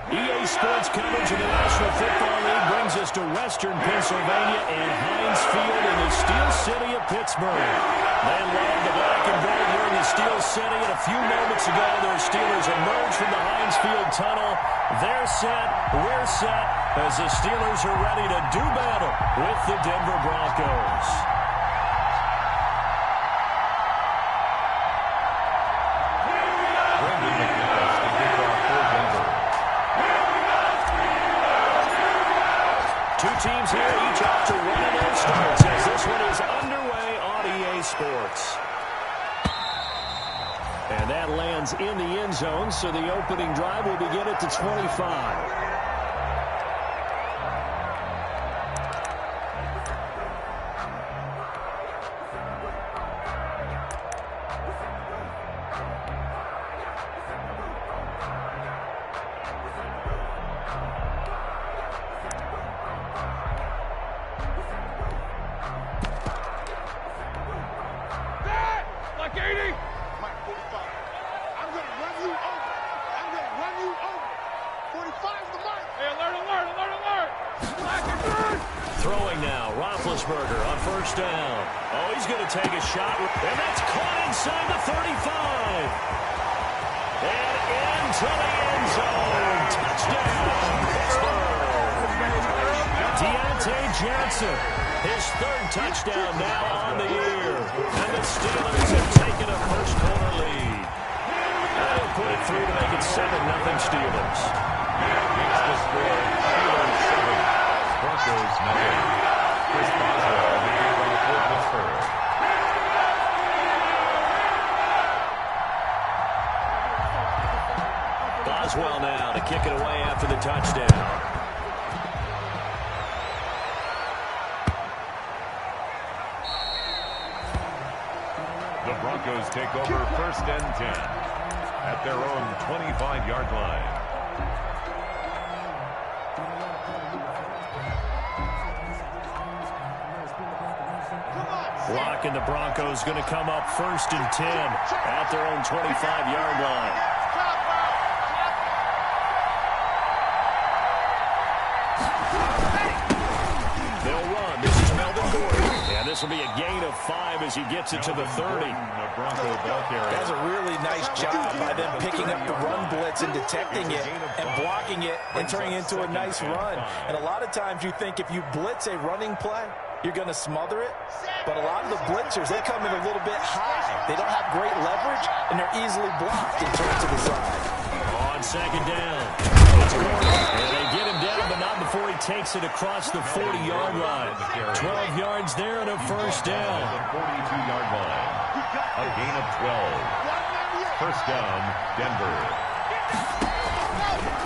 EA Sports coverage of the National Football League brings us to Western Pennsylvania and Heinz Field in the Steel City of Pittsburgh. They love the black and gold here in the Steel City, and a few moments ago, their Steelers emerged from the Heinz Field tunnel. They're set, we're set, as the Steelers are ready to do battle with the Denver Broncos. Two teams here, each off to 1-0 starts, as this one is underway on EA Sports. And that lands in the end zone, so the opening drive will begin at the 25. Throwing now, Roethlisberger on first down. Oh, he's going to take a shot, and that's caught inside the 35. And into the end zone. Touchdown, Pittsburgh. Deontay Johnson, his third touchdown now on the year. And the Steelers have taken a first-quarter lead. They'll put it through to make it 7-0 Steelers. Makes the score Steelers 7. Broncos nothing. Chris Boswell of the kickoff for Pittsburgh. Boswell now to kick it away after the touchdown. The Broncos take over 1st and 10 at their own 25-yard line. Block, and the Broncos going to come up 1st and 10 at their own 25-yard line. They'll run. This is Melvin Gordon. And this will be a gain of 5 as he gets it to the 30. That's a really nice job by them picking up the run blitz and detecting it and blocking it and turning it into a nice run. And a lot of times you think if you blitz a running play, you're going to smother it. But a lot of the blitzers, they come in a little bit high. They don't have great leverage, and they're easily blocked and turned to the side. On second down. And they get him down, but not before he takes it across the 40-yard line. 12 yards there and a first down. 42-yard line. A gain of 12. First down, Denver.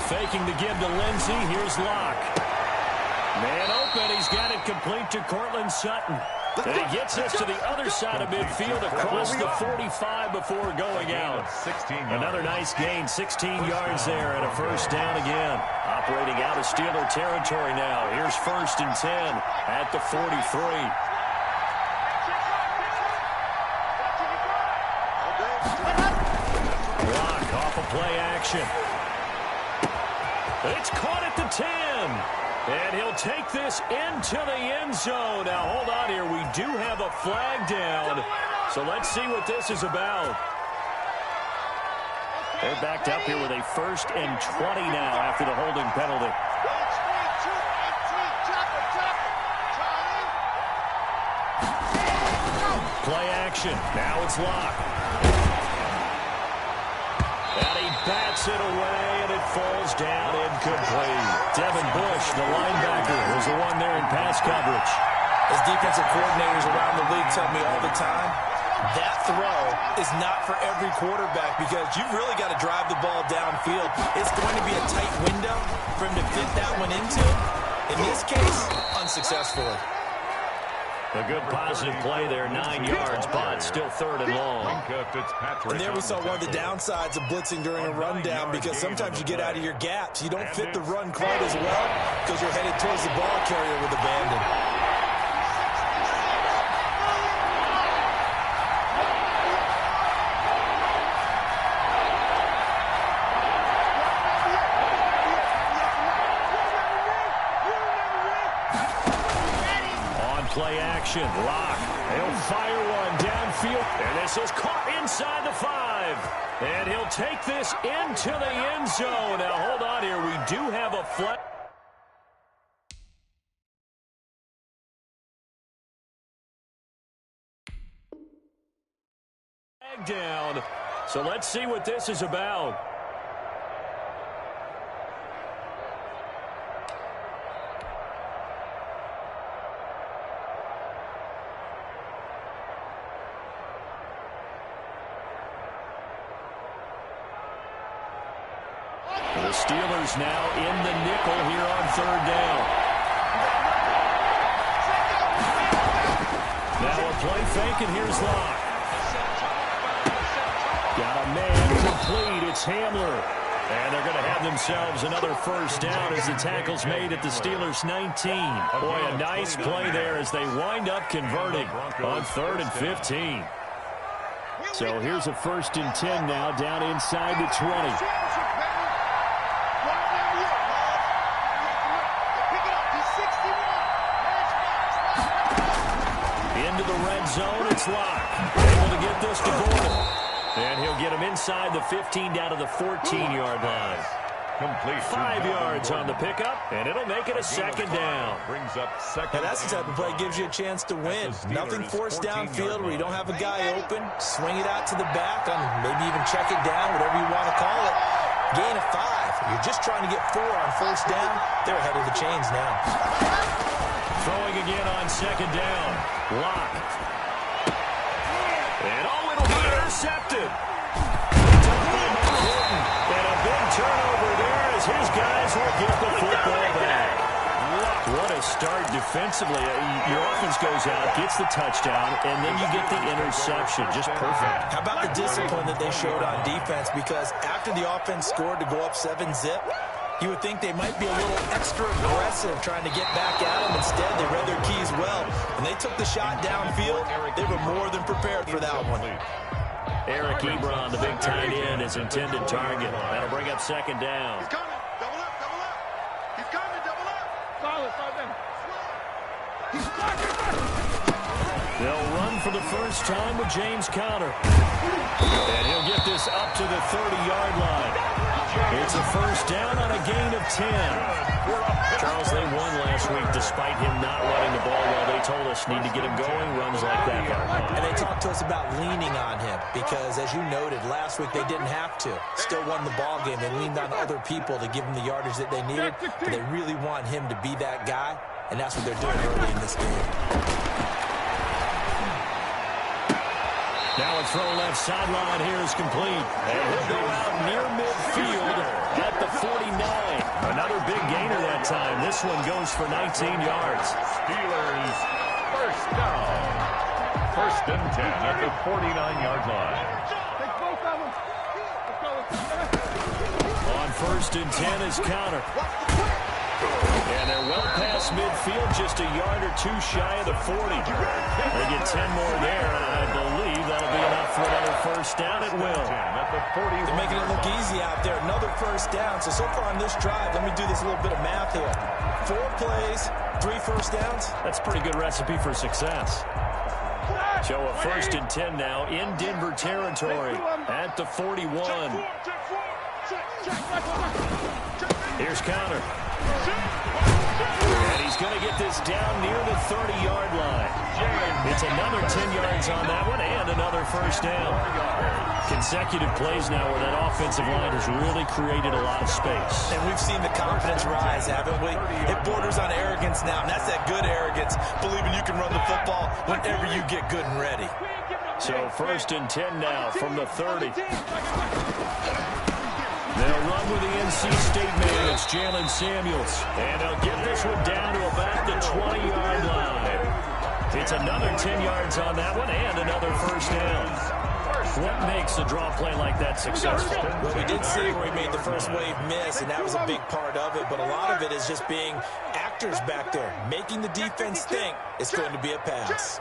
Faking the give to Lindsey. Here's Locke. Man open. He's got it complete to Cortland Sutton. And he gets us to the other side of midfield across the 45 before going out. Another nice gain, 16 yards there and a first down again. Operating out of Steeler territory now. Here's 1st and 10 at the 43. Block off of play action. It's caught at the 10. And he'll take this into the end zone. Now, hold on here. We do have a flag down. So let's see what this is about. They're backed up here with a 1st and 20 now after the holding penalty. Play action. Now it's Locke. And he bats it away, and it falls down incomplete. Devin Bush, the linebacker, was the one there in pass coverage. As defensive coordinators around the league tell me all the time, that throw is not for every quarterback because you've really got to drive the ball downfield. It's going to be a tight window for him to fit that one into. In this case, unsuccessfully. A good positive play there, 9 yards, but still 3rd and long. And there we saw one of the downsides of blitzing during a rundown because sometimes you get out of your gaps. You don't fit the run quite as well because you're headed towards the ball carrier with abandon. formation. Lock. He'll fire one downfield. And this is caught inside the 5. And he'll take this into the end zone. Now, hold on here. We do have a flag down. So let's see what this is about. The Steelers now in the nickel here on 3rd down. Now a play fake, and here's Locke. Got a man complete. It's Hamler. And they're going to have themselves another first down as the tackle's made at the Steelers' 19. Boy, a nice play there as they wind up converting on 3rd and 15. So here's a 1st and 10 now down inside the 20. Into the red zone, it's Locke. Able to get this to Gordon. And he'll get him inside the 15 down to the 14-yard line. Complete. 5 yards on the pickup, and it'll make it a 2nd down. Brings up 2nd. And that's the type of play that gives you a chance to win. Nothing forced downfield where you don't have a guy open. Swing it out to the back, and maybe even check it down, whatever you want to call it. Gain of 5. You're just trying to get 4 on 1st down. They're ahead of the chains now. Throwing again on 2nd down. Locke. And it'll be intercepted. And a big turnover there as his guys will get the football back. What a start defensively. Your offense goes out, gets the touchdown, and then you get the interception. Just perfect. How about the discipline that they showed on defense? Because after the offense scored to go up 7-zip, you would think they might be a little extra aggressive trying to get back at them. Instead, they read their keys well. When they took the shot downfield, they were more than prepared for that one. Eric Ebron, the big tight end, is intended target. That'll bring up 2nd down. He's coming. Double up, double up. He's coming, double up. Solid, They'll run for the first time with James Conner. And he'll get this up to the 30-yard line. It's a first down on a gain of 10. Charles, they won last week despite him not running the ball well. They told us need to get him going, runs like that. And they talked to us about leaning on him because, as you noted, last week they didn't have to. Still won the ball game. They leaned on other people to give them the yardage that they needed. But they really want him to be that guy, and that's what they're doing early in this game. Now a throw left sideline here is complete. And he'll go out near midfield at the 49. Another big gainer that time. This one goes for 19 yards. Steelers first down. 1st and 10 at the 49-yard line. On 1st and 10 is Conner. And they're well past midfield, just a yard or 2 shy of the 40. They get 10 more there, and I believe that'll be enough for another first down. It will. They're making it look easy out there. Another first down. So far on this drive, let me do this little bit of math here. 4 plays, 3 first downs. That's a pretty good recipe for success. So a 1st and 10 now in Denver territory at the 41. Here's Conner. And he's going to get this down near the 30-yard line. It's another 10 yards on that one and another first down. Consecutive plays now where that offensive line has really created a lot of space. And we've seen the confidence rise, haven't we? It borders on arrogance now, and that's that good arrogance, believing you can run the football whenever you get good and ready. So 1st and 10 now from the 30. They'll run with the NC State man. It's Jalen Samuels. And they'll get this one down to about the 20-yard line. It's another 10 yards on that one and another first down. What makes a draw play like that successful? Well, we did see where he made the first wave miss, and that was a big part of it. But a lot of it is just being actors back there, making the defense think it's going to be a pass.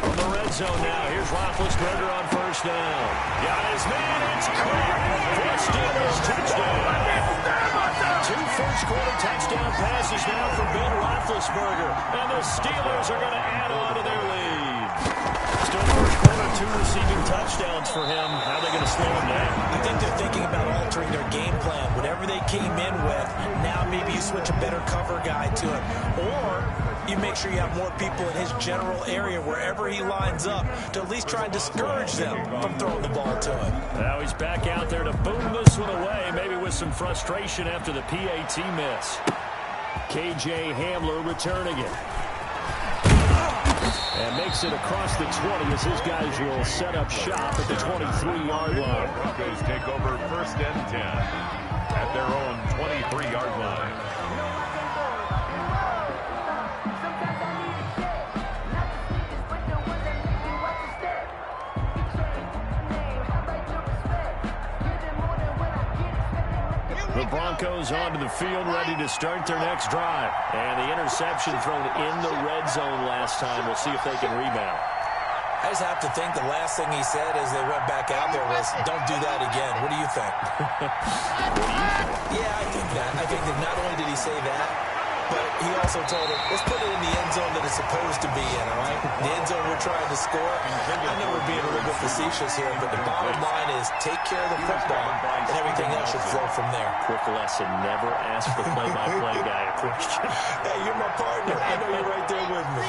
From the red zone now, here's Roethlisberger on first down. Got his man, it's caught for a Steelers touchdown. 2 first quarter touchdown passes now for Ben Roethlisberger. And the Steelers are going to add on to their lead. Still first quarter, 2 receiving touchdowns for him. How are they going to slow him down? I think they're thinking about altering their game plan. Whatever they came in with, now maybe you switch a better cover guy to him. Or you make sure you have more people in his general area wherever he lines up to at least try and discourage them from throwing the ball to him. Now he's back out there to boom this one away, maybe with some frustration after the PAT miss. KJ Hamler returning it. And makes it across the 20 as his guys will set up shop at the 23-yard line. Broncos take over 1st and 10 at their own 23-yard line. The Broncos onto the field, ready to start their next drive. And the interception thrown in the red zone last time. We'll see if they can rebound. I just have to think the last thing he said as they went back out there was, don't do that again. What do you think? Yeah, I think that. I think that not only did he say that, but he also told him, let's put it in the end zone that it's supposed to be in, all right? The end zone we're trying to score. I know we're being a little bit facetious here, but the bottom line is take care of the football, and everything else should flow from there. Quick lesson, never ask the play-by-play guy a question. Hey, you're my partner. I know you're right there with me.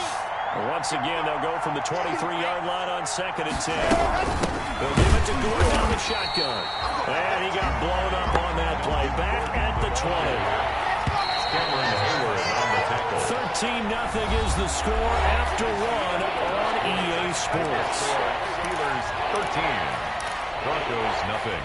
Once again, they'll go from the 23-yard line on 2nd and 10. They'll give it to Gordon down the shotgun. And he got blown up on that play. Back at the 20. Cameron Hayward on the tackle. 13-0 is the score after 1 on EA Sports. Steelers 13. Broncos nothing.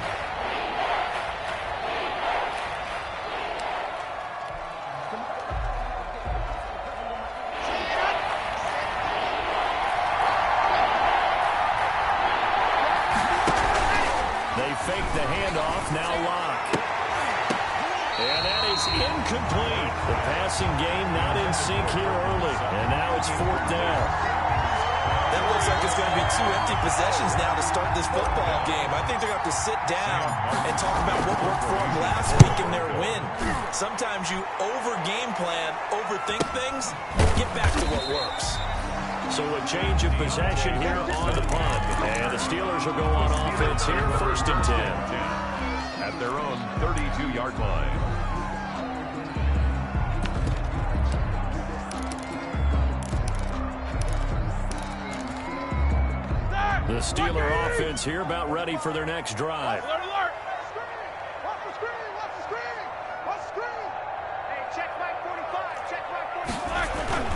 They fake the handoff, now Locke. And that is incomplete. The passing game not in sync here early. And now it's 4th down. That looks like it's going to be 2 empty possessions now to start this football game. I think they're going to have to sit down and talk about what worked for them last week in their win. Sometimes you over-game plan, overthink things, get back to what works. So a change of possession here on the punt. And the Steelers will go on offense here, 1st and 10. At their own 32-yard line. The Steeler offense here about ready for their next drive. Alert, alert! Watch the screen! Watch the screen! Watch the screen! Hey, check Mike 45! Check Mike 45!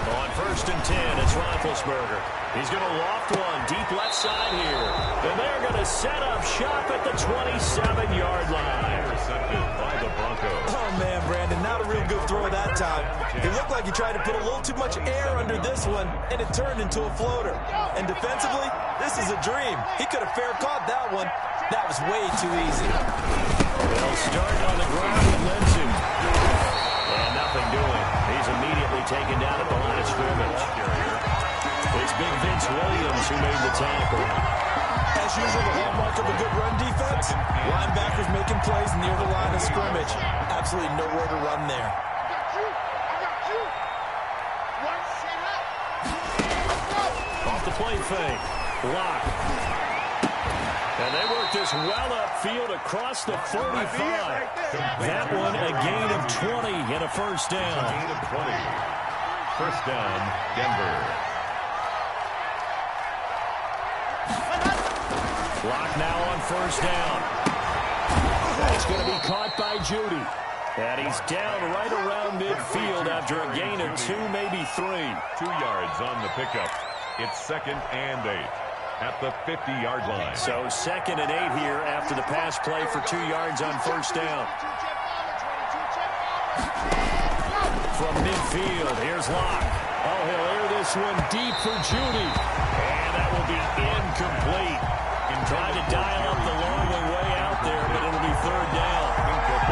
On 1st and 10, it's Roethlisberger. He's going to loft one deep left side here. And they're going to set up shop at the 27-yard line. Intercepted by the Broncos. Oh, man, Brandon, not a real good throw that time. He looked like he tried to put a little too much air under this one, and it turned into a floater. And defensively, this is a dream. He could have fair caught that one. That was way too easy. They'll start on the ground with Lindsey. And nothing doing. He's immediately taken down at the line of scrimmage. It's big Vince Williams who made the tackle. As usual, the hallmark of a good run defense, linebackers making plays near the line of scrimmage. Absolutely nowhere to run there. Off the play fake. Block. And they work this well upfield across the 45. That one a gain of 20 and a 1st down. Gain of 20. 1st down, Denver. Block now on 1st down. That's going to be caught by Judy. And he's down right around midfield after a gain of 2, maybe 3. 2 yards on the pickup. It's 2nd and 8 at the 50-yard line. So 2nd and 8 here after the pass play for 2 yards on 1st down. From midfield, here's Locke. Oh, he'll air this one deep for Judy. And that will be incomplete. Tried to dial up the long way out there, but it'll be 3rd down.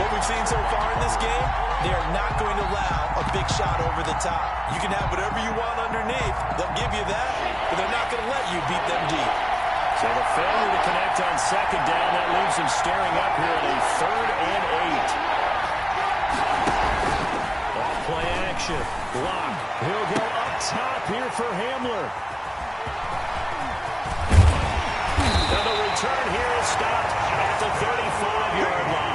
What we've seen so far in this game, they are not going to allow a big shot over the top. You can have whatever you want underneath. They'll give you that, but they're not going to let you beat them deep. So the failure to connect on 2nd down, that leaves them staring up here at a 3rd and 8. possession. Block. He'll go up top here for Hamler. And the return here is stopped at the 35-yard line.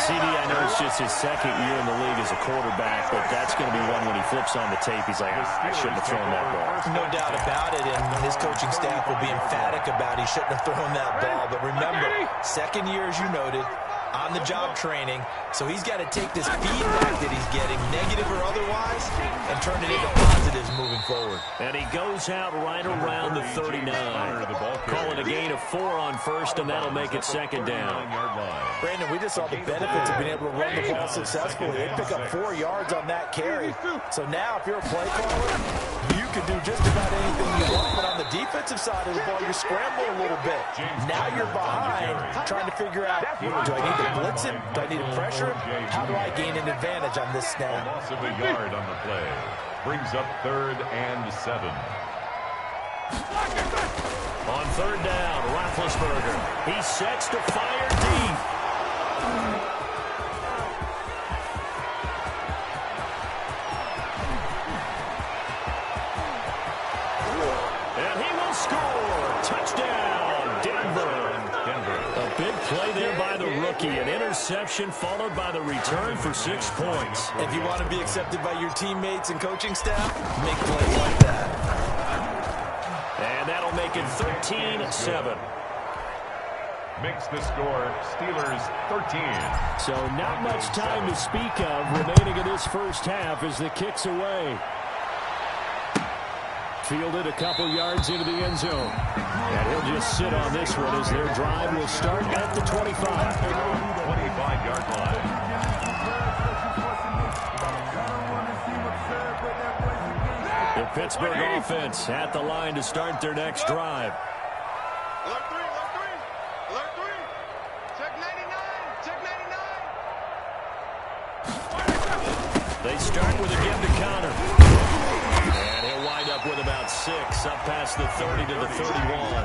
CD, I know it's just his second year in the league as a quarterback, but that's going to be one when he flips on the tape. He's like, I shouldn't have thrown that ball. No doubt about it, and his coaching staff will be emphatic about he shouldn't have thrown that ball. But remember, second year, as you noted, on-the-job training, so he's got to take this feedback that he's getting, negative or otherwise, and turn it into positives moving forward. And he goes out right around the 39. Calling a gain of 4 on first, and that'll make it second down. Brandon, we just saw the benefits of being able to run the ball successfully. They pick up 4 yards on that carry. So now, if you're a play caller, you can do just about anything you want. But on the defensive side of the ball, you scramble a little bit. Now you're behind, trying to figure out, do I need to blitz him? Do I need to pressure him? How do I gain an advantage on this snap? Loss of a yard on the play. Brings up 3rd and 7. On 3rd down, Roethlisberger. He sets to fire deep. And he will score. Touchdown, Denver. A big play there by the rookie. An interception followed by the return for 6 points. If you want to be accepted by your teammates and coaching staff, make plays like that. And that'll make it 13-7. Makes the score Steelers 13. So not much time to speak of remaining in this first half as the kick's away. Fielded a couple yards into the end zone. And he'll just sit on this one as their drive will start at the 25. 25-yard line. The Pittsburgh offense at the line to start their next drive. Alert 3, alert 3. Alert 3. Check 99. Check 99. They start with a give to Connor. And he'll wind up with about 6 up past the 30 to the 31.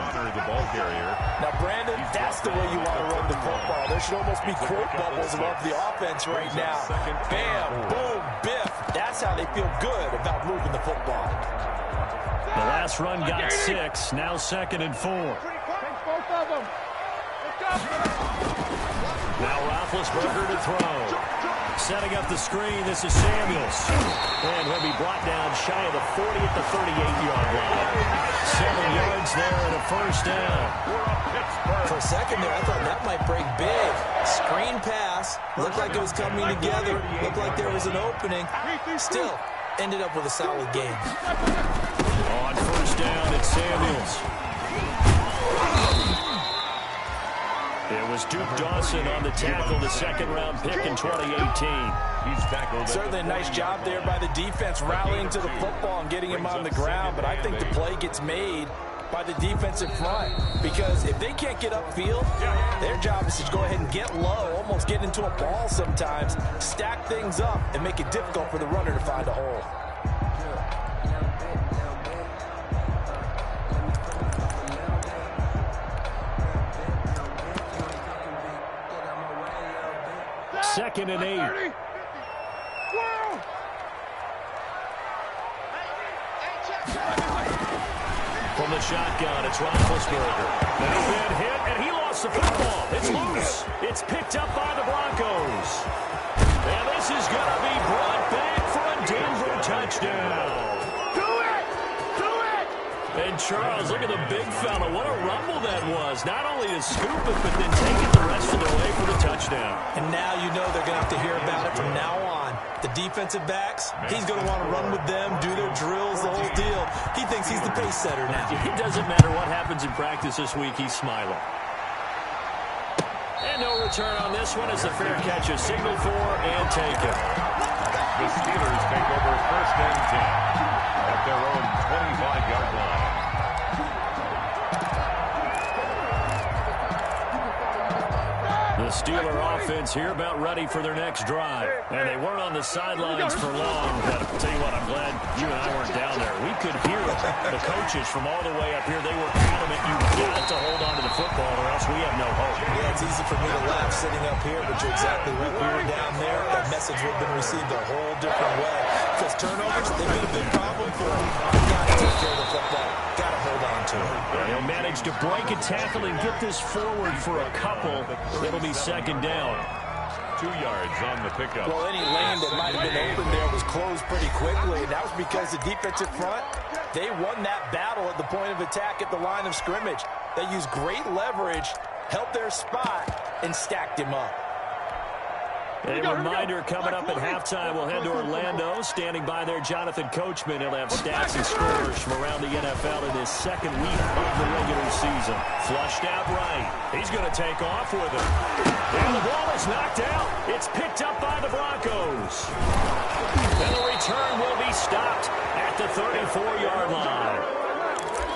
Connor, the ball carrier. Now, Brandon, that's the way you want to run the football. There should almost be quote bubbles above the offense right now. Bam, boom, biff. That's how they feel good about moving the football. The last run got 6. Now 2nd and 4. Both of them. Now Roethlisberger to throw. Setting up the screen, this is Samuels. And he'll be brought down shy of the 40 at the 38-yard line. 7 yards there and a first down. For a second there, I thought that might break big. Screen pass. Looked like it was coming together. Looked like there was an opening. Still, ended up with a solid game. On first down, it's Samuels. It was Duke Dawson on the tackle, the 2nd-round pick in 2018. He's tackled. Certainly a nice job there by the defense rallying to the football and getting him on the ground, but I think the play gets made by the defensive front because if they can't get upfield, their job is to go ahead and get low, almost get into a ball sometimes, stack things up, and make it difficult for the runner to find a hole. Second and 8. From the shotgun, it's Roethlisberger. Now been hit, and he lost the football. It's loose. It's picked up by the Broncos. And this is going to be brought back for a Denver touchdown. And Charles, look at the big fella. What a rumble that was. Not only to scoop it, but then take it the rest of the way for the touchdown. And now you know they're going to have to hear about it from now on. The defensive backs, he's going to want to run with them, do their drills, the whole deal. He thinks he's the pace setter now. It doesn't matter what happens in practice this week, he's smiling. And no return on this one as the fair catch is signaled for and taken. The Steelers take over 1st and 10 at their own 25-yard line. The The Steeler offense here about ready for their next drive. And they weren't on the sidelines for long. But I'll tell you what, I'm glad you and I weren't down there. We could hear it. The coaches from all the way up here, they were adamant you've got to hold on to the football or else we have no hope. Yeah, it's easy for me to laugh sitting up here, but you're exactly right. We were down there. That message would have been received a whole different way. Because turnovers, they've been a big problem for them. You've got to take care of the football. Got to hold on to it. They'll manage to break a tackle and get this forward for a couple. It'll be second down. 2 yards on the pickup. Well, any lane that might have been open there was closed pretty quickly, and that was because the defensive front, they won that battle at the point of attack at the line of scrimmage. They used great leverage, held their spot, and stacked him up. A reminder coming up at halftime, we'll head to Orlando. Standing by there, Jonathan Coachman. He'll have stats and scores from around the NFL in his second week of the regular season. Flushed out right. He's going to take off with it. And the ball is knocked out. It's picked up by the Broncos. And the return will be stopped at the 34-yard line.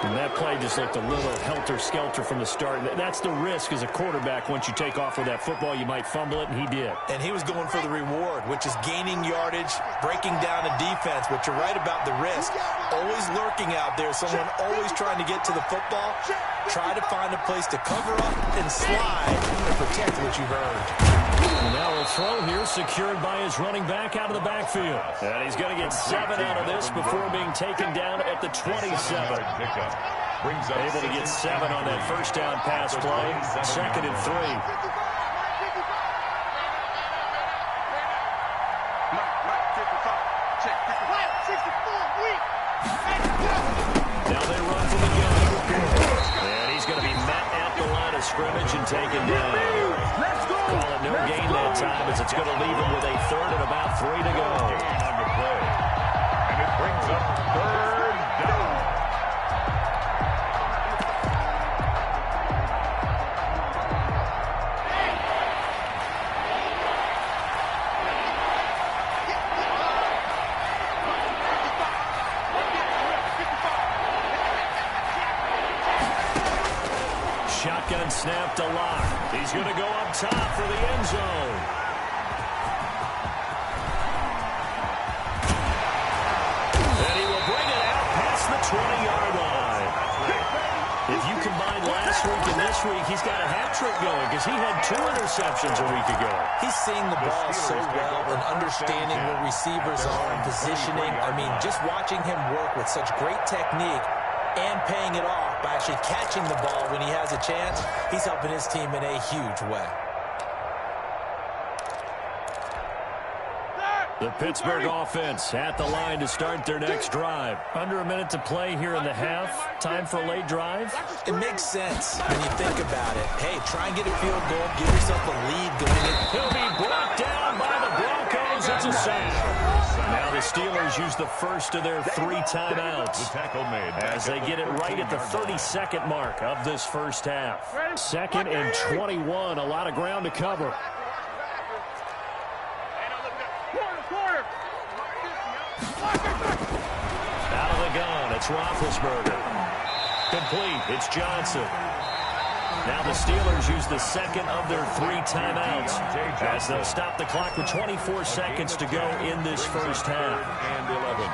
And that play just looked a little helter-skelter from the start. That's the risk as a quarterback. Once you take off with that football, you might fumble it, and he did. And he was going for the reward, which is gaining yardage, breaking down a defense. But you're right about the risk. Always lurking out there, someone always trying to get to the football. Try to find a place to cover up and slide and protect what you've earned. And now a throw here secured by his running back out of the backfield. And he's going to get 7 out of this before being taken down at the 27. Able to get 7 on that first down pass play. Second and 3. Now they run from the gun. And he's going to be met at the line of scrimmage and taken down. Call it no gain that time as it's going to leave him with a third and about 3 to go. On the play. And it brings up third down. Shotgun snap to Locke. He's going to go up top for the end zone. And he will bring it out past the 20-yard line. If you combine last week and this week, he's got a hat trick going because he had 2 interceptions a week ago. He's seeing the ball so well and understanding where receivers are and positioning. I mean, just watching him work with such great technique and paying it off by actually catching the ball when he has a chance, he's helping his team in a huge way. The Pittsburgh offense at the line to start their next drive. Under a minute to play here in the half. Time for a late drive. It makes sense when you think about it. Hey, try and get a field goal. Give yourself a lead going in. He'll be brought down by the Broncos. It's a sack. Now the Steelers use the first of their 3 timeouts as they get it right at the 32nd mark of this first half. 2nd and 21. A lot of ground to cover. Out of the gun, it's Roethlisberger. Complete, it's Johnson. Now the Steelers use the second of their 3 timeouts as they'll stop the clock with 24 seconds to go in this first half. And 11.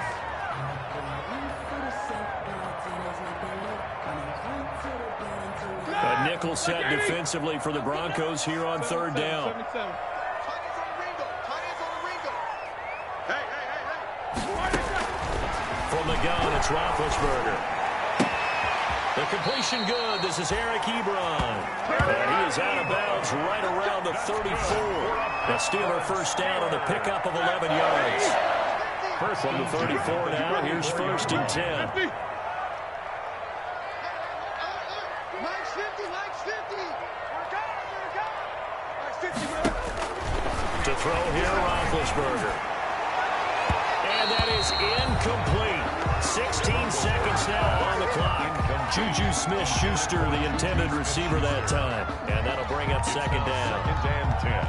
A nickel set defensively for the Broncos here on 3rd down. From the gun, it's Roethlisberger. The completion good. This is Eric Ebron. And he is out of bounds right around the 34. The Steeler first down on the pickup of 11 yards. First from the 34 now. Here's 1st and 10. To throw here, Roethlisberger. And that is incomplete. 16 seconds now on the clock. Juju Smith-Schuster, the intended receiver that time. And that'll bring up 2nd down. 2nd and 10.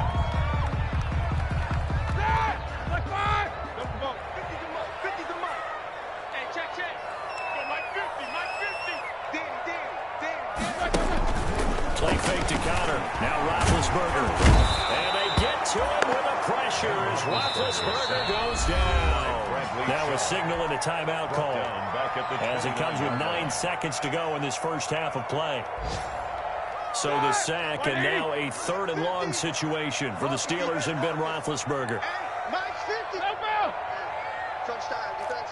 Play fake to Connor. Now Roethlisberger. And they get to him with a pressure as Roethlisberger goes down. That was signaling a timeout call as it comes with 9 seconds to go in this first half of play. So the sack, and now a 3rd and long situation for the Steelers and Ben Roethlisberger. Mike's 50. Crunch time, defense.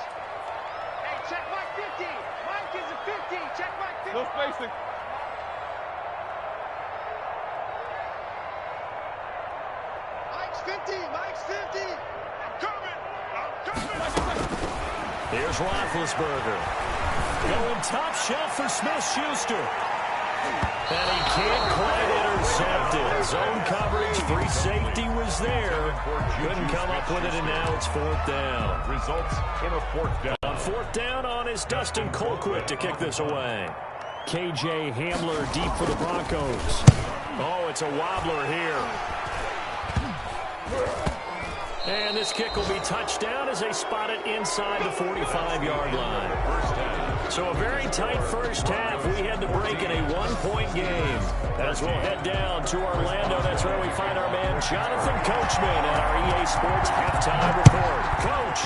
Hey, check Mike 50. Mike is a 50. Check Mike 50. No spacing. Mike's 50. Mike's 50. I'm coming. Here's Roethlisberger. Going top shelf for Smith-Schuster. And he can't quite intercept it. Zone coverage, free safety was there. Couldn't come up with it, and now it's 4th down. Results in a 4th down. On 4th down on is Dustin Colquitt to kick this away. KJ Hamler deep for the Broncos. Oh, it's a wobbler here. And this kick will be touched down as they spot it inside the 45-yard line. So a very tight first half. We had to break in a 1-point game. As we'll head down to Orlando, that's where we find our man Jonathan Coachman at our EA Sports Halftime Report. Coach.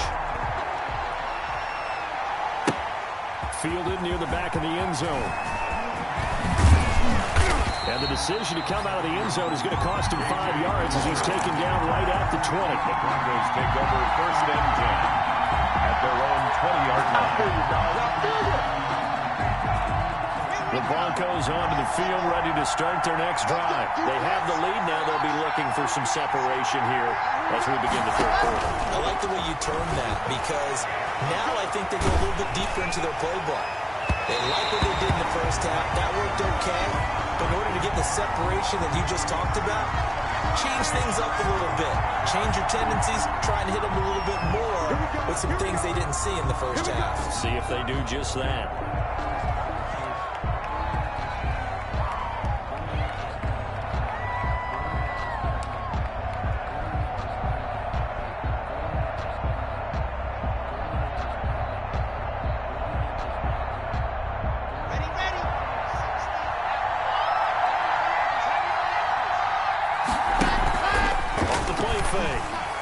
Fielded near the back of the end zone. And the decision to come out of the end zone is going to cost him 5 yards as he's taken down right at the 20. The Broncos take over 1st and 10 at their own 20-yard line. The Broncos onto the field, ready to start their next drive. They have the lead now. They'll be looking for some separation here as we begin the 3rd quarter. I like the way you term that, because now I think they go a little bit deeper into their playbook. They like what they did in the first half. That worked okay. But in order to get the separation that you just talked about, change things up a little bit. Change your tendencies. Try and hit them a little bit more with some things they didn't see in the first half. See if they do just that.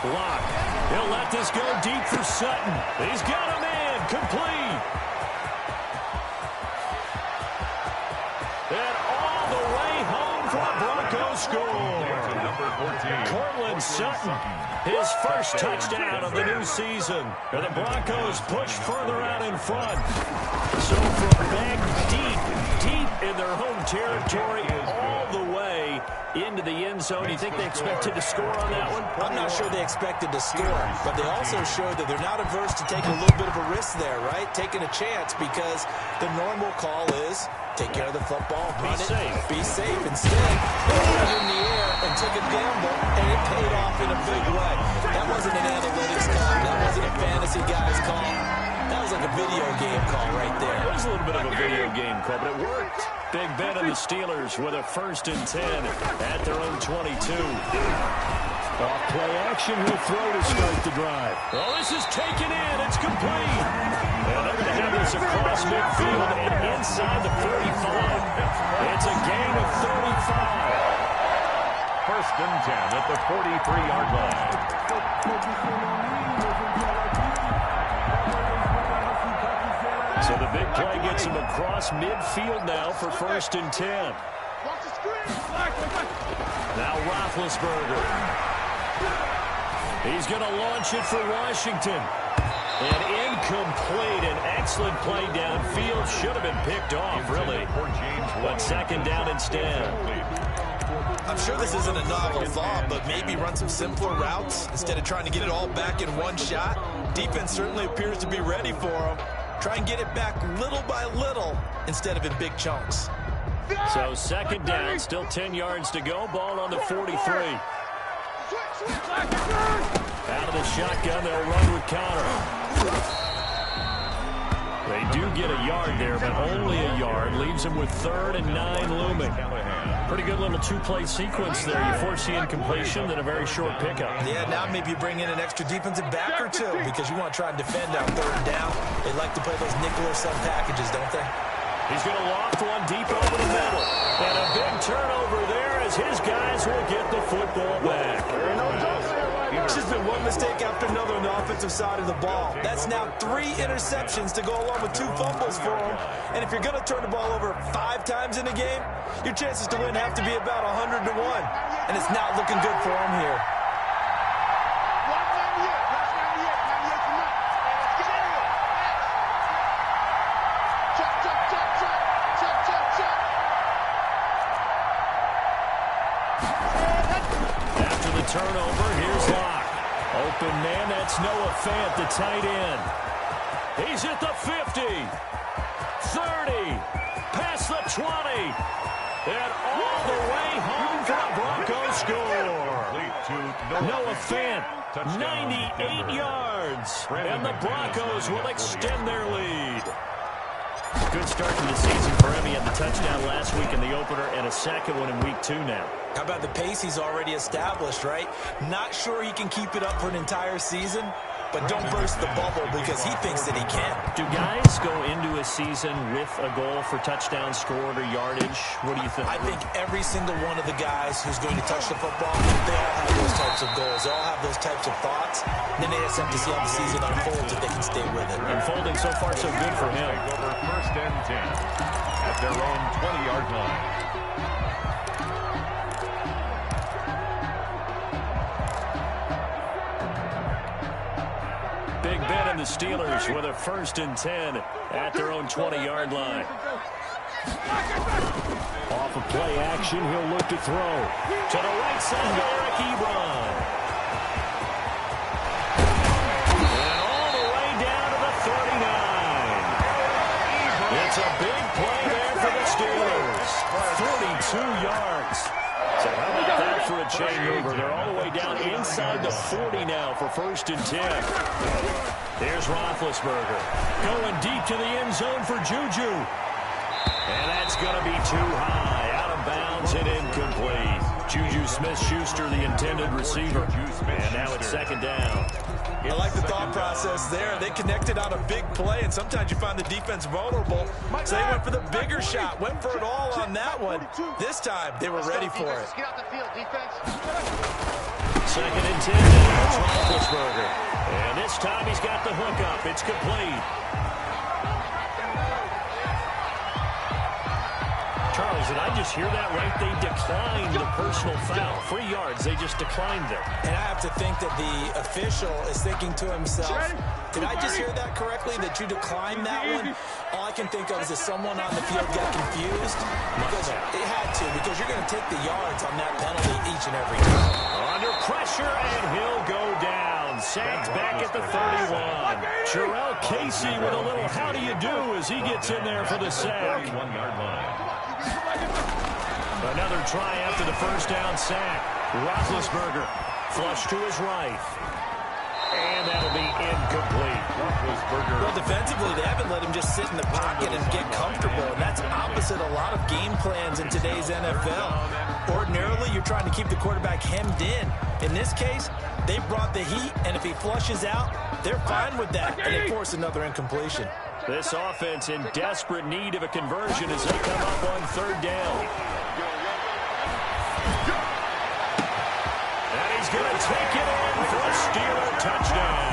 Block. He'll let this go deep for Sutton. He's got a man. Complete. And all the way home for a Broncos score. Cortland Sutton, his first touchdown of the new season. And the Broncos push further out in front. So from back deep in their home territory, all the way into the end zone. You think they expected to score on that one? I'm not sure they expected to score, but they also showed that they're not averse to taking a little bit of a risk there, right? Taking a chance, because the normal call is take care of the football, run it, be safe. Instead, they put it in the air and took a gamble, and it paid off in a big way. That wasn't an analytics call. That wasn't a fantasy guy's call. That was like a video game call right there. It was a little bit of a video game call, but it worked. Big Ben and the Steelers with a 1st and 10 at their own 22. Off play action, he'll throw to start the drive. Oh, this is taken in. It's complete. And they're going to have this across midfield and inside the 45. It's a gain of 35. 1st and 10 at the 43-yard line. So the big play gets him across midfield now for 1st and 10. Now Roethlisberger. He's going to launch it for Washington. And incomplete. An excellent play downfield. Should have been picked off, really. But 2nd down instead. I'm sure this isn't a novel thought, but maybe run some simpler routes instead of trying to get it all back in one shot. Defense certainly appears to be ready for them. Try and get it back little by little instead of in big chunks. So 2nd down, still 10 yards to go. Ball on the 43. Out of the shotgun, they'll run with Connor. They do get a yard there, but only a yard. Leaves them with 3rd and 9 looming. Pretty good little 2-play sequence there. You force the incompletion, then a very short pickup. Yeah, now maybe you bring in an extra defensive back or two because you want to try and defend on 3rd down. They like to play those nickel or sub packages, don't they? He's going to loft one deep over the middle. And a big turnover there as his guys will get the football back. It's just been one mistake after another on the offensive side of the ball. That's now 3 interceptions to go along with 2 fumbles for him. And if you're going to turn the ball over 5 times in a game, your chances to win have to be about 100 to 1. And it's not looking good for him here. After the turnover, here's Locke. Open man, that's Noah Fant, the tight end. He's at the 50, 30, past the 20, and all the way home for a Broncos score. Noah Fant, 98 yards, and the Broncos will extend their lead. Good start to the season for him. He had the touchdown last week in the opener and a second one in week 2 now. How about the pace he's already established, right? Not sure he can keep it up for an entire season, but don't burst the bubble because he thinks that he can. Do guys go into a season with a goal for touchdowns scored or yardage? What do you think? I think every single one of the guys who's going to touch the football, they all have those types of goals. They all have those types of thoughts. And then they just have to see how the season unfolds if they can stay with it. Unfolding so far so good for him. Over 1st and 10 at their own 20-yard line. Big Ben and the Steelers with a 1st and 10 at their own 20-yard line. Off of play action, he'll look to throw. To the right side to Eric Ebron. And all the way down to the 39. It's a big play there for the Steelers. 42 yards. So how about that for a chain mover? They're all the way down inside the 40 now for 1st and 10. Here's Roethlisberger going deep to the end zone for Juju. And that's going to be too high. Out of bounds and incomplete. Juju Smith-Schuster, the intended receiver. And now it's 2nd down. I like the thought process there. They connected on a big play, and sometimes you find the defense vulnerable. So they went for the bigger shot, went for it all on that one. This time, they were ready for it. Get out the field, defense. 2nd and 10 now. It's Roethlisberger. And this time he's got the hook up. It's complete. Charles, did I just hear that right? They declined the personal foul. 3 yards, they just declined it. And I have to think that the official is thinking to himself, did I just hear that correctly, that you declined that one? All I can think of is that someone on the field got confused. Because it had to, because you're going to take the yards on that penalty each and every time. Under pressure, and he'll go down. Sacked back at the 31. Jarrell Casey with a little how do you do as he gets in there for the sack. 1-yard line. Another try after the 1st down sack. Roethlisberger flush to his right. And that'll be incomplete. Well, defensively, they haven't let him just sit in the pocket and get comfortable. And that's opposite a lot of game plans in today's NFL. Ordinarily, you're trying to keep the quarterback hemmed in. In this case, they brought the heat, and if he flushes out, they're fine with that. And they force another incompletion. This offense in desperate need of a conversion as they come up on 3rd down. And he's going to take it in for a Steeler touchdown.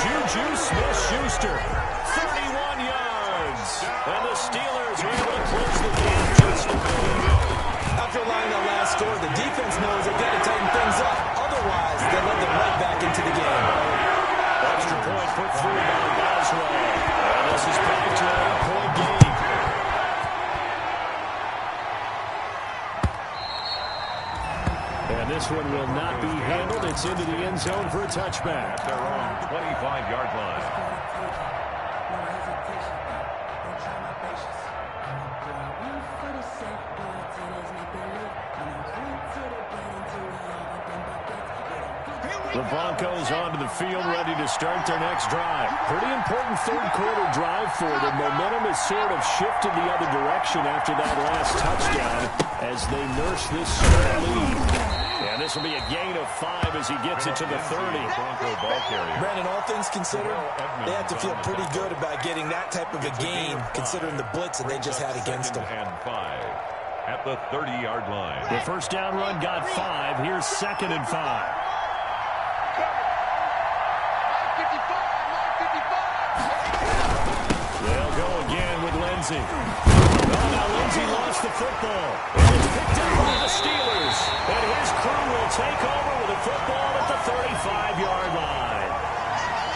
Juju Smith-Schuster, 31 yards. And the Steelers are able to close the game just a bit. After allowing that last score, the defense knows they've got to tighten things up. Otherwise, they'll let them right back into the game. Extra point put through by Boswell. And this is back to an 8-point game. And this one will not be handled. It's into the end zone for a touchback. Their own 25-yard line. The Broncos onto the field, ready to start their next drive. Pretty important 3rd quarter drive for them. Momentum has sort of shifted the other direction after that last touchdown as they nurse this small lead. And this will be a gain of 5 as he gets it to the 30. Bronco ball carrier. Brandon, all things considered, they have to feel pretty good about getting that type of a gain, considering the blitz that they just had against them. And 5 at the 30-yard line. The first down run got 5. Here's 2nd and 5. They'll go again with Lindsey. Oh, now Lindsey lost the football. And it's picked up by the Steelers. And his crew will take over with a football at the 35-yard line.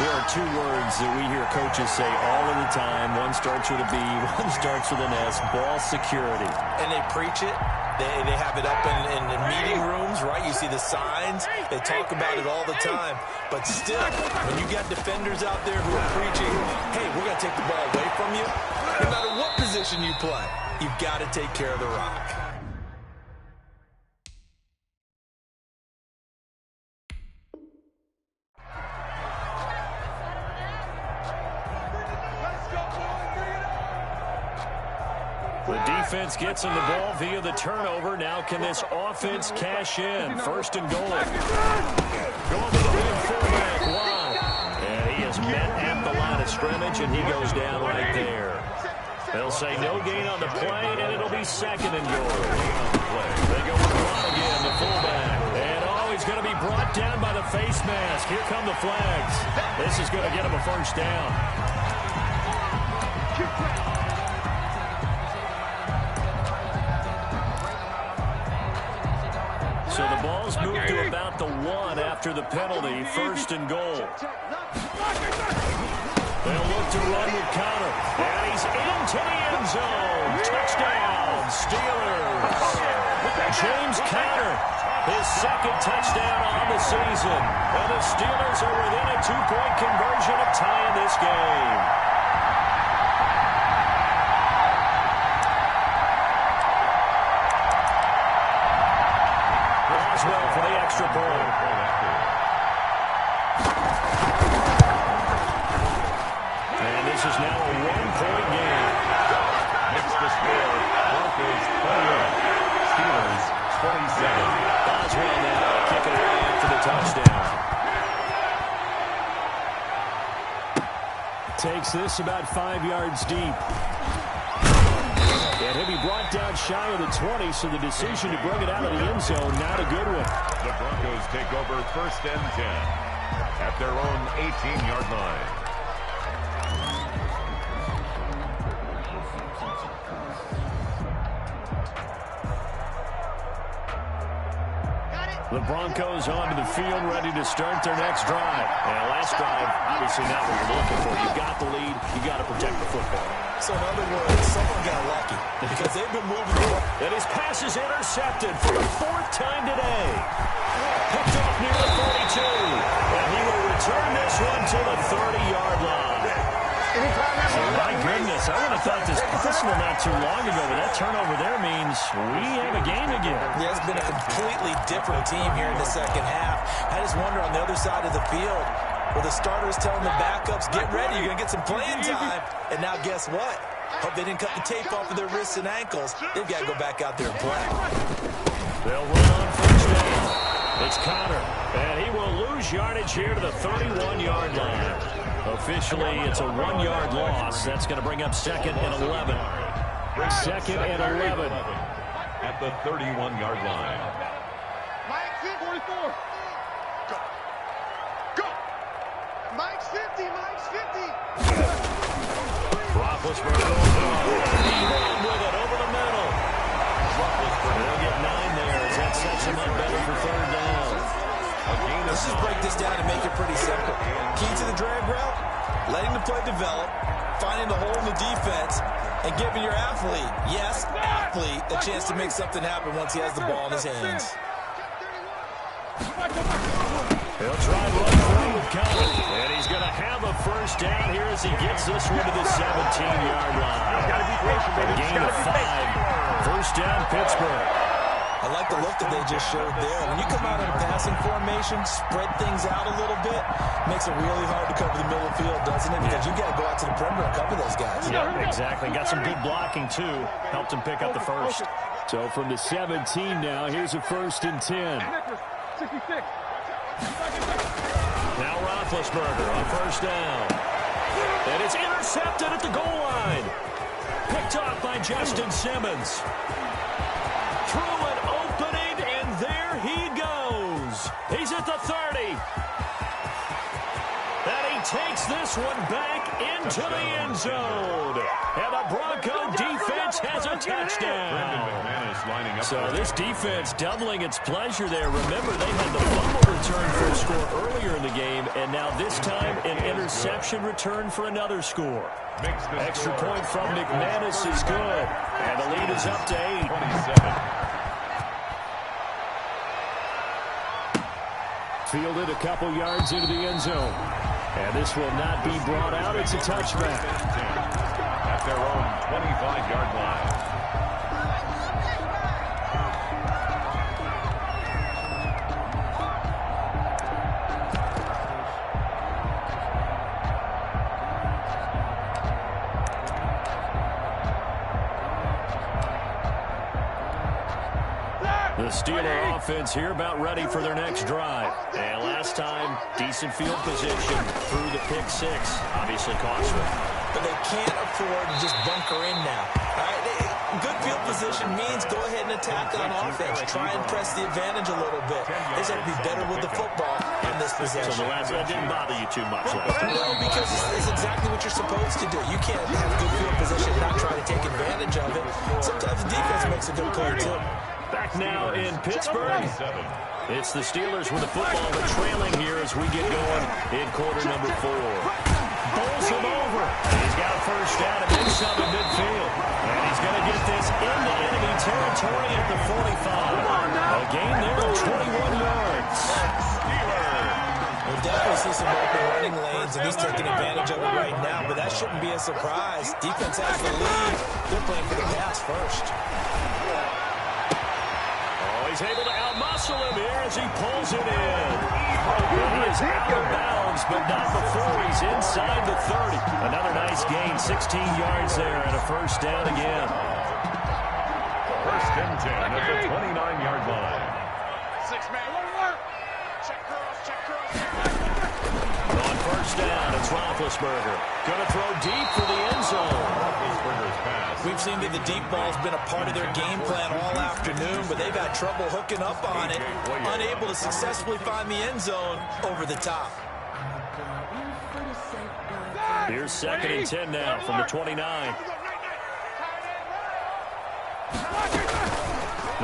There are 2 words that we hear coaches say all of the time. One starts with a B, one starts with an S. Ball security. And they preach it. They have it up in meeting rooms, right? You see the signs. They talk about it all the time. But still, when you got defenders out there who are preaching, hey, we're going to take the ball away from you, no matter what position you play, you've got to take care of the rock. The defense gets him the ball via the turnover. Now can this offense cash in? 1st and goal. Going to the big fullback. Wow. And he is met at the line of scrimmage, and he goes down right there. They'll say no gain on the play, and it'll be 2nd and goal. They go with Ron again, the fullback. And he's going to be brought down by the face mask. Here come the flags. This is going to get him a 1st down. So the ball's moved to about the 1 after the penalty. 1st and goal. They'll look to run with Connor. And he's into the end zone. Touchdown, Steelers. James Conner, his 2nd touchdown on the season. And the Steelers are within a 2-point conversion of tying this game. Well for the extra point. And this is now a 1-point game. Makes the score. Broncos 28. Steelers 27. Boswell now kicking it away for the touchdown. Takes this about 5 yards deep. And he'll be brought down shy of the 20, so the decision to bring it out of the end zone, not a good one. The Broncos take over 1st and 10 at their own 18-yard line. The Broncos onto the field, ready to start their next drive. And last drive, obviously not what you're looking for. You've got the lead. You've got to protect the football. So in other words, someone got lucky because they've been moving the ball. And his pass is intercepted for the 4th time today. Picked off near the 42. And he will return this one to the 30-yard line. My goodness, I would have thought this possible not too long ago, but that turnover there means we have a game again. Yeah, it's been a completely different team here in the 2nd half. I just wonder on the other side of the field, where the starters telling the backups, get ready, you're going to get some playing time. And now guess what? Hope they didn't cut the tape off of their wrists and ankles. They've got to go back out there and play. They'll run on 1st down. It's Connor, and he will lose yardage here to the 31-yard line. Officially, it's a 1-yard loss. That's going to bring up 2nd and 11. 2nd and 11. At the 31-yard line. Mike's 44. Go. Go. Mike's 50. Mike's 50. Roethlisberger will with it over the middle. They'll get 9 there as that sets him up better for 3rd down. Let's just break this down and make it pretty simple. Key to the drag route, letting the play develop, finding the hole in the defense, and giving your athlete, yes, athlete, a chance to make something happen once he has the ball in his hands. He'll try and run through with Connor, and he's going to have a 1st down here as he gets this one to the 17-yard line. A gain of 5. 1st down, Pittsburgh. I like the look that they just showed there. When you come out in a passing formation, spread things out a little bit, makes it really hard to cover the middle of the field, doesn't it? Because you got to go out to the perimeter and cover those guys. Yeah, exactly. Got some good blocking, too. Helped him pick up the 1st. So from the 17 now, here's a 1st and 10. 66. Now Roethlisberger on first down. And it's intercepted at the goal line. Picked off by Justin Simmons. Through an opening, and there he goes. He's at the 30. And he takes this one back into the end zone. And the Bronco defense has a touchdown. So this defense doubling its pleasure there. Remember, they had the fumble return for a score earlier in the game, and now this time an interception return for another score. Extra point from McManus is good. And the lead is up to 8. Fielded a couple yards into the end zone. And this will not be brought out. It's a touchback. At their own 25-yard line. The Steeler offense here about ready for their next drive. And last time, decent field position through the pick six. Obviously costly. But they can't afford to just bunker in now. All right? Good field position means go ahead and attack it on offense. Try and press the advantage a little bit. They just have to be better with the football in this possession. So the last that didn't bother you too much. No, because it's exactly what you're supposed to do. You can't have good field position and not try to take advantage of it. Sometimes the defense makes a good play, too. Back now in Pittsburgh. It's the Steelers with the football, but trailing here as we get going in quarter number 4. Bowls him over. He's got a first down and then some in midfield. And he's going to get this into enemy territory at the 45. A gain there of 21 yards. We'll definitely see some open running lanes, and he's taking advantage of it right now, but that shouldn't be a surprise. Defense has the lead. They're playing for the pass first. He's able to outmuscle him here as he pulls it in. He is out of bounds, but not before he's inside the 30. Another nice gain, 16 yards there, and a first down again. First and 10 at the 29-yard line. 6-man, work. Check cross, check cross. On first down, it's Roethlisberger. Going to throw deep for the end zone. Roethlisberger's pass. We've seen that the deep ball's been a part of their game plan all afternoon, but they've had trouble hooking up on it, unable to successfully find the end zone over the top. Here's 2nd and 10 now from the 29.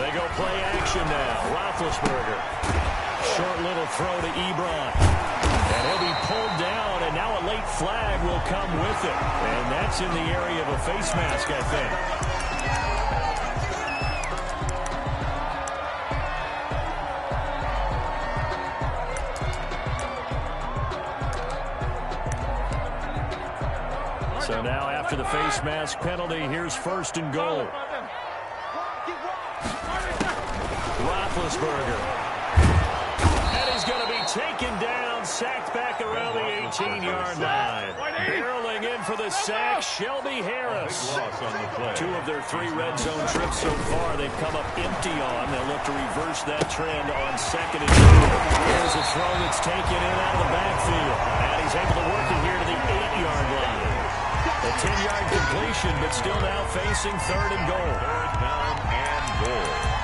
They go play action now. Roethlisberger. Short little throw to Ebron. And he'll be pulled down, and now a late flag will come with it. And that's in the area of a face mask, I think. So now after the face mask penalty, here's 1st and goal. Roethlisberger. And he's going to be taken down, sacked back around the 18-yard line. Barreling in for the sack, Shelby Harris. 2 of their 3 red zone trips so far they've come up empty on. They'll look to reverse that trend on 2nd and 2. Here's a throw that's taken in out of the backfield. And he's able to work it here to the 8-yard line. A 10-yard completion, but still now facing 3rd and goal. 3rd down and goal.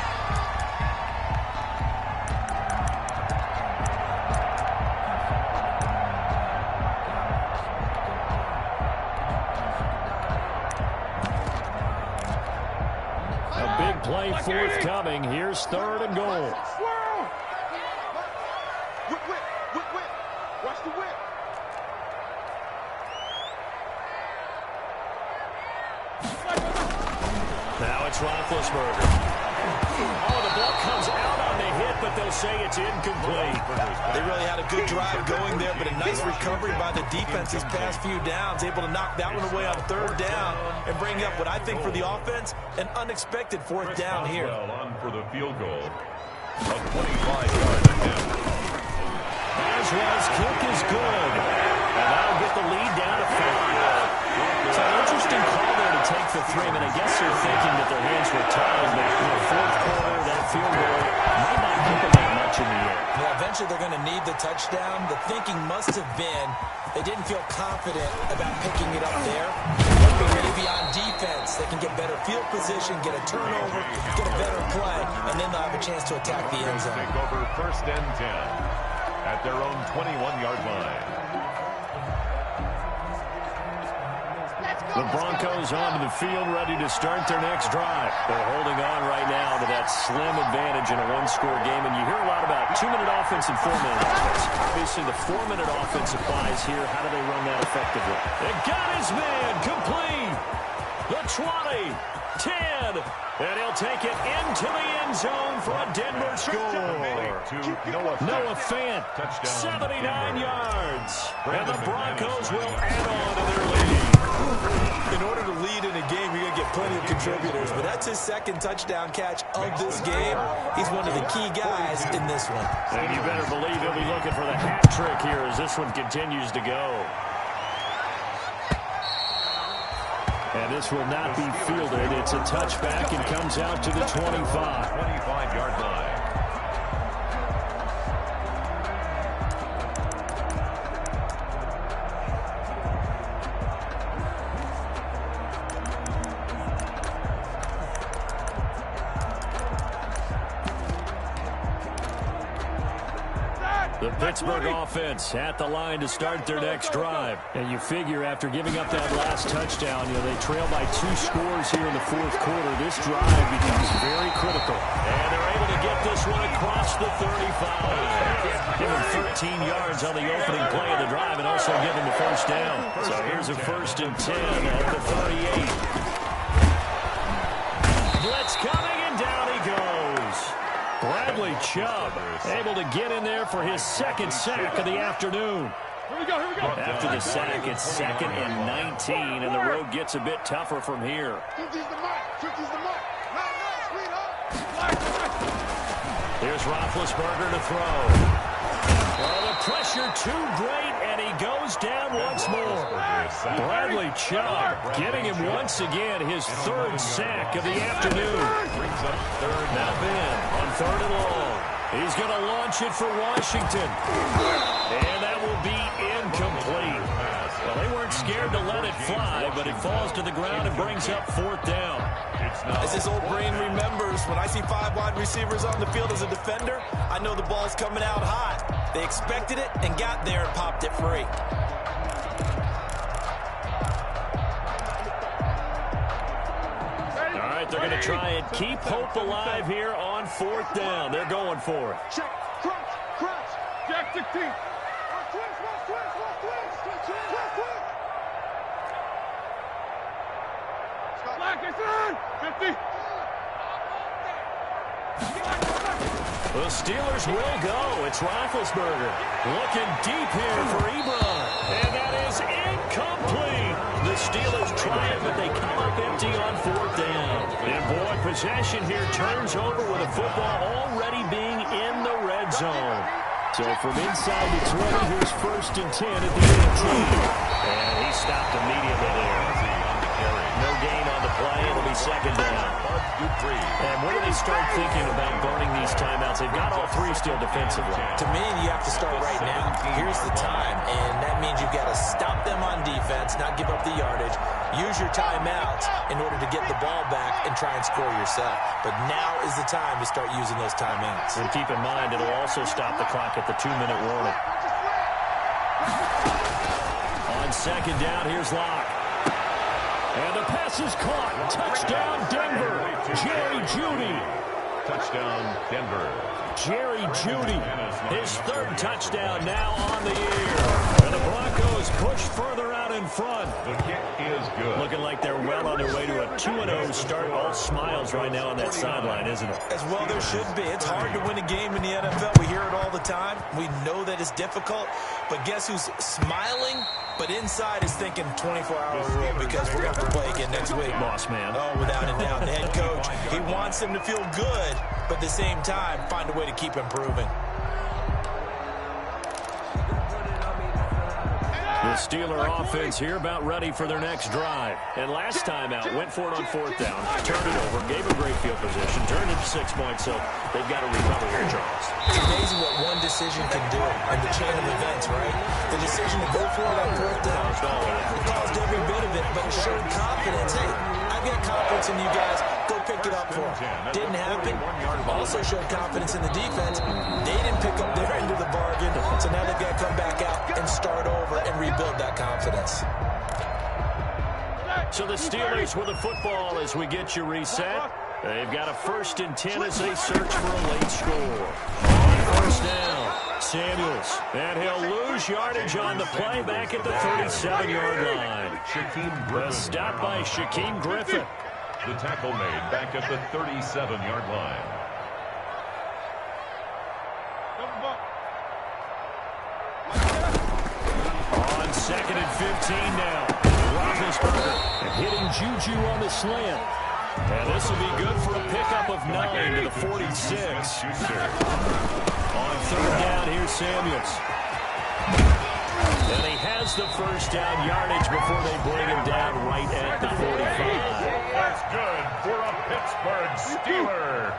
Play forthcoming. Here's 3rd and goal. Whip. Watch the whip. Now it's Roethlisberger. Oh, the ball comes out on the hit, but they'll say it's incomplete. They really had a good drive going there, but a nice recovery by the defense these past few downs, able to knock that one away on 3rd down and bring up what I think for the offense, an unexpected 4th down here. On for the field goal. A 25-yard attempt. Aswell's kick is good. And that'll get the lead down to 5. It's an interesting call there to take the 3. I mean, I guess they're thinking that their hands were tied, but in the 4th quarter, that field goal might not give them that much catch in the air. Well, eventually they're going to need the touchdown. The thinking must have been they didn't feel confident about picking it up there. Maybe on defense, they can get better field position, get a turnover, get a better play, and then they'll have a chance to attack the end zone. Take over 1st and 10 at their own 21-yard line. The Broncos onto the field, ready to start their next drive. They're holding on right now to that slim advantage in a one-score game, and you hear a lot about 2-minute offense and 4-minute offense. Obviously, the 4-minute offense applies here. How do they run that effectively? They got his man complete. The 20, 10, and he'll take it into the end zone for a Denver score. Noah Fant, 79 yards, and the Broncos will add on to their lead. In order to lead in a game, you're going to get plenty of contributors, but that's his second touchdown catch of this game. He's one of the key guys in this one. And you better believe he'll be looking for the hat trick here as this one continues to go. And this will not be fielded. It's a touchback and comes out to the 25-yard line. The Pittsburgh offense at the line to start their next drive. And you figure after giving up that last touchdown, they trail by 2 scores here in the 4th quarter. This drive becomes very critical. And they're able to get this one across the 35. Give them 13 yards on the opening play of the drive and also give them the first down. So here's a 1st and 10 at the 38. Blitz coming and down he goes. Bradley Chubb able to get in there for his 2nd sack of the afternoon. Here we go. After the sack, it's 2nd and 19, and the road gets a bit tougher from here. Here's Roethlisberger to throw. Well, the pressure too great, and he goes down once more. Bradley Chubb getting him once again, his 3rd sack of the afternoon. Now Ben on 3rd and long. He's going to launch it for Washington. And that will be incomplete. Well, they weren't scared to let it fly, but it falls to the ground and brings up 4th down. As his old brain remembers, when I see 5 wide receivers on the field as a defender, I know the ball's coming out hot. They expected it and got there and popped it free. All right, they're going to try and keep hope alive here on 4th down. They're going for it. Check, crunch, Jack 16. Black is in. 50. The Steelers will go. It's Roethlisberger looking deep here for Ebron. And that is incomplete. The Steelers try it, but they come up empty on 4th down. And boy, possession here turns over with the football already being in the red zone. So from inside the 20, here's 1st and 10 at the 18. And he stopped immediately there. No gain on the play. It'll be 2nd down. And when do they start thinking about burning these timeouts? They've got all 3 still defensively. To me, you have to start right now. Here's the time, and that means you've got to stop them on defense, not give up the yardage. Use your timeouts in order to get the ball back and try and score yourself. But now is the time to start using those timeouts. And keep in mind, it'll also stop the clock at the 2-minute warning. On 2nd down, here's Locke. And the pass is caught. Touchdown, Denver. Jerry Jeudy. Touchdown, Denver. Jerry Jeudy, his 3rd touchdown now on the year. And the Broncos push further out in front. The kick is good. Looking like they're well on their way to a 2-0 start. All smiles right now on that sideline, isn't it? As well there should be. It's hard to win a game in the NFL. We hear it all the time. We know that it's difficult. But guess who's smiling? But inside is thinking 24-hour rule because we're going to play again next week. Boss man. Oh, without a doubt. The head coach, he wants them to feel good, but at the same time, find a way to keep improving. The The Steeler offense here about ready for their next drive. And last time out, went for it on 4th down, turned it over, gave a great field position, turned it to 6 points, so they've got to recover here, Charles. It's amazing what one decision can do in the chain of events, right? The decision to go for it on 4th down, it caused every bit of it, but it showed confidence. Hey, I've got confidence in you guys. Go pick it up for them. Didn't happen. Also showed confidence in the defense. They didn't pick up their end of the bargain, so now they've got to come back out and start over and rebuild that confidence. So the Steelers with the football as we get you reset. They've got a 1st and 10 as they search for a late score. On 1st down, Samuels. And he'll lose yardage on the play back at the 37-yard line. A stop by Shaquem Griffin. The tackle made back at the 37-yard line. On 2nd and 15 now. Roethlisberger hitting Juju on the slant. And this will be good for a pickup of 9 to the 46. On 3rd down, here's Samuels. And he has the 1st down yardage before they bring him down right at the 45. That's good for a Pittsburgh Steeler.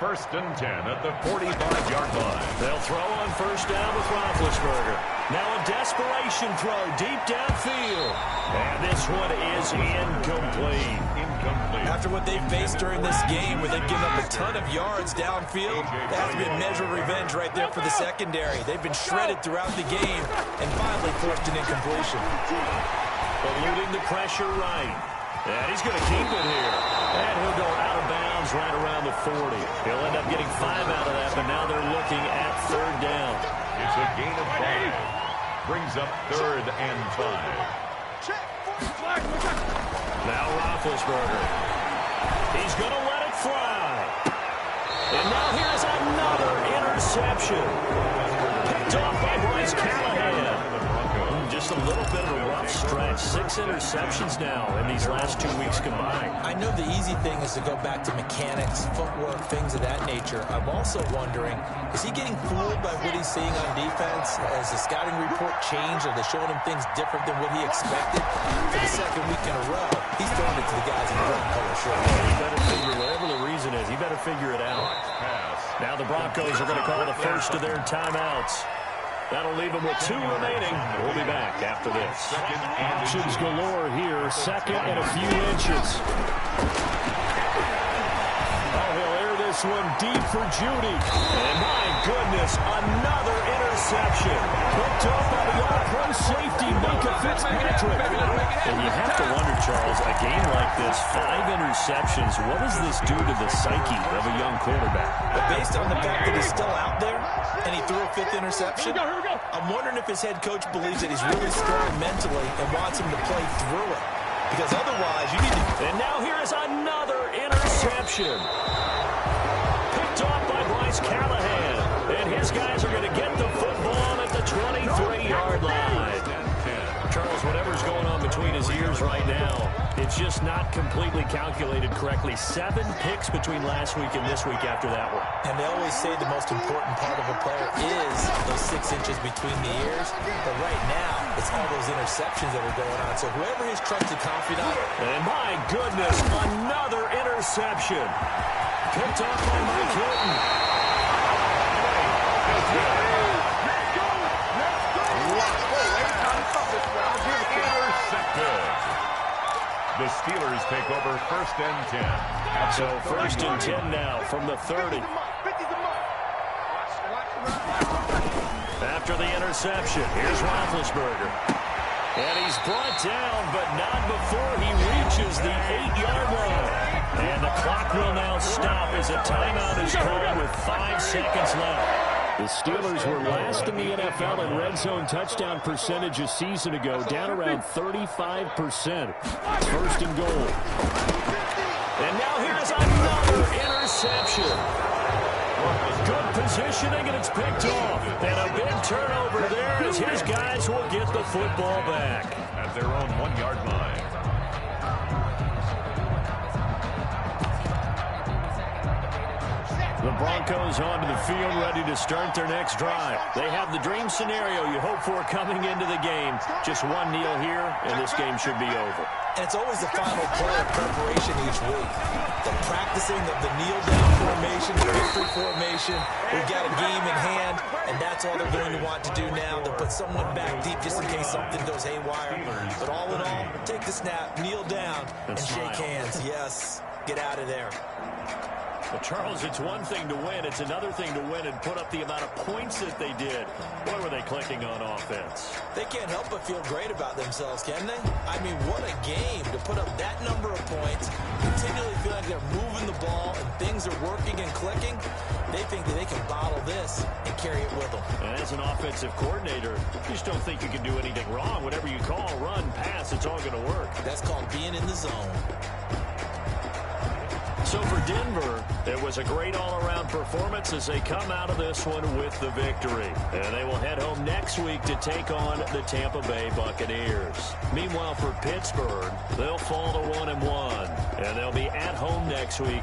1st and 10 at the 45-yard line. They'll throw on 1st down with Roethlisberger. Now a desperation throw deep downfield. And this one is incomplete. After what they've faced during this game, where they've given up a ton of yards downfield, that has been a measure of revenge right there for the secondary. They've been shredded throughout the game and finally forced an incompletion. Eluding the pressure right. And he's going to keep it here. And he'll go out of bounds right around the 40. He'll end up getting 5 out of that, but now they're looking at 3rd down. It's a gain of 5. Brings up 3rd and 5. Now Roethlisberger. He's going to let it fly. And now here's another interception. Picked off by Bryce Callahan. Just a little bit of a rough stretch. 6 interceptions now in these last 2 weeks combined. I know the easy thing is to go back to mechanics, footwork, things of that nature. I'm also wondering, is he getting fooled by what he's seeing on defense? Has the scouting report changed? Are they showing him things different than what he expected? For the 2nd week in a row, he's throwing it to the guys in the red color shirt. He better figure, whatever the reason is, he better figure it out. Now the Broncos are going to call the first of their timeouts. That'll leave them with 2 remaining. We'll be back after this. Options galore here. 2nd and a few inches. Oh, he'll air this one deep for Judy. And my goodness, another interception. Picked up by the all-pro safety, Micah Fitzpatrick. And you have to wonder, Charles, a game like this, 5 interceptions, what does this do to the psyche of a young quarterback? But based on the fact that he's still out there and he threw a 5th interception, I'm wondering if his head coach believes that he's really strong mentally and wants him to play through it. Because otherwise, you need to... And now here is another interception. Picked off by Bryce Callahan. And his guys are going to get the football at the 23-yard line. Charles, whatever's going on between his ears right now, it's just not completely calculated correctly. 7 picks between last week and this week after that one. And they always say the most important part of a player is those 6 inches between the ears. But right now, it's all those interceptions that are going on. So whoever his trusted confidant... And my goodness, another interception. Picked off by Mike Hilton. The Steelers take over 1st and 10. So 1st and 10 now from the 30. After the interception, here's Roethlisberger. And he's brought down, but not before he reaches the 8-yard line. And the clock will now stop as a timeout is called with 5 seconds left. The Steelers were last in the NFL in red zone touchdown percentage a season ago, down around 35%. 1st and goal. And now here's another interception. Good positioning, and it's picked off. And a big turnover there as his guys will get the football back. At their own 1-yard line. The Broncos Broncos onto the field, ready to start their next drive. They have the dream scenario you hope for coming into the game. Just one kneel here, and this game should be over. And it's always the final play of preparation each week. The practicing of the kneel-down formation, the victory formation. We've got a game in hand, and that's all they're going to want to do now. They'll put someone back deep just in case something goes haywire. But all in all, take the snap, kneel down, and shake hands. Yes, get out of there. Well, Charles, it's one thing to win. It's another thing to win and put up the amount of points that they did. Boy, were they clicking on offense. They can't help but feel great about themselves, can they? I mean, what a game to put up that number of points, continually feel like they're moving the ball and things are working and clicking. They think that they can bottle this and carry it with them. And as an offensive coordinator, you just don't think you can do anything wrong. Whatever you call, run, pass, it's all going to work. That's called being in the zone. So for Denver, it was a great all-around performance as they come out of this one with the victory. And they will head home next week to take on the Tampa Bay Buccaneers. Meanwhile, for Pittsburgh, they'll fall to 1-1, and they'll be at home next week.